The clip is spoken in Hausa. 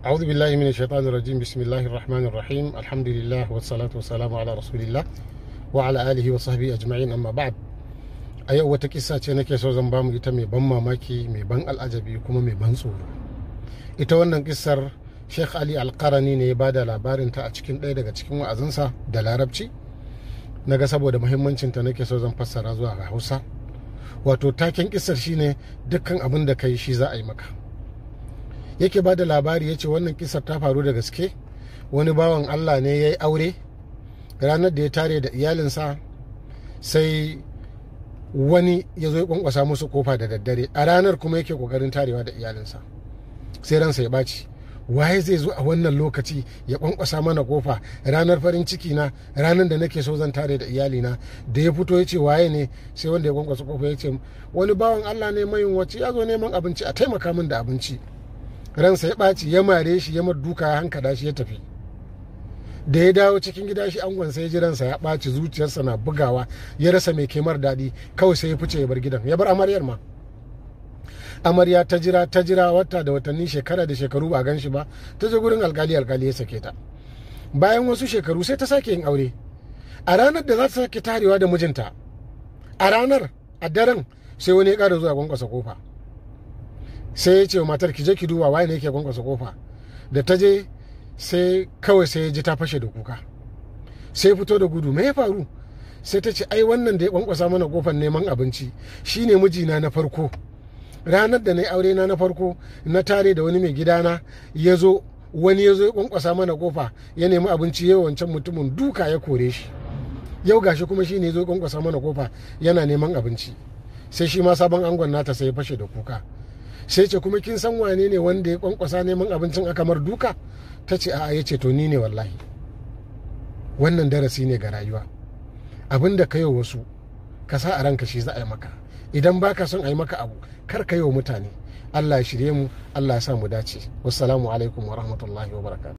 أعوذ بالله من الشيطان الرجيم. بسم الله الرحمن الرحيم. الحمد لله والصلاة والسلام على رسول الله وعلى آله وصحبه أجمعين. أما بعد, a yau wata kissa ce nake so zan bamu ita mai ban mamaki, mai ban al'ajabi kuma mai ban tsoro. Ita wannan kissar Sheikh Ali Al-Qarani ne ya bada labarin ta a cikin ɗaya daga cikin wa'azinsa da Larabci. Naga saboda muhimmancin ta nake so zan fassara zuwa ga Hausa. Wato taken kissar shine dukkan abin da kai shi za a yi maka. Yake bada labari yace wannan kissar ta faru da gaske. Wani bawan Allah ne yayi aure, ranar da ya tare da iyalinsa sai wani ya zo ya kwankwasa musu kofa da daddare, a ranar kuma yake kokarin tarewa da iyalinsa. Sai ransa ya ɓaci, waye zai zo a wannan lokaci ya kwankwasa mana kofa ranar farin ciki na, ranar da nake so zan tare da iyalina? Da ya fito ya ce waye ne, sai wanda ya kwankwasa kofa ya ce wani bawan Allah ne mai wacce ya zo neman abinci, a taimaka min da abinci. Ransa ya ɓaci, ya mare shi, ya mar duka, ya hankada shi, ya tafi. Da ya dawo cikin gida shi angon sai ji ransa ya ɓaci, zuciyarsa na bugawa, ya rasa mai kemar daɗi, kawai sai ya fice ya bar gidan, ya bar amaryar ma. Amarya ta jira wata da watanni, shekara da shekaru ba gan shi ba. Ta je gurin alkali ya sake ta. Bayan wasu shekaru sai ta sake yin aure. A ranar da za ta sake tarewa da mijinta, a ranar, a daren, sai wani ya ƙara zuwa kwankwasa kofa. Sai ya ce wa matar, ki je ki duba waye ne yake kwankwasa kofa. Da ta je sai kawai sai ya ji ta fashe da kuka, sai fito da gudu. Me ya faru? Sai ta ce ai wannan da ya kwankwasa mana kofar neman abinci shine mijina na farko. Ranar da na yi aure na farko, na tare da wani mai gidana, ya zo wani ya zo ya kwankwasa mana kofa ya nemi abinci, yau wancan mutumin duka ya kore shi. Yau gashi kuma shine ya zo ya kwankwasa mana kofa yana neman abinci. Sai shi ma sabon angon nata sai ya fashe da kuka. Sai ce kuma kin san wane ne wanda ya kwankwasa neman abincin aka mar duka? Ta ce a'a. Ya ce to ni ne wallahi. Wannan darasi ne ga rayuwa. Abin da ka yi wasu ka sa a ranka shi za a yi maka. Idan baka son a yi maka abu, kar ka yi wa mutane. Allah ya shirye mu, Allah ya sa mu dace. Wassalamu alaikum wa rahmatullahi wa barakatuh.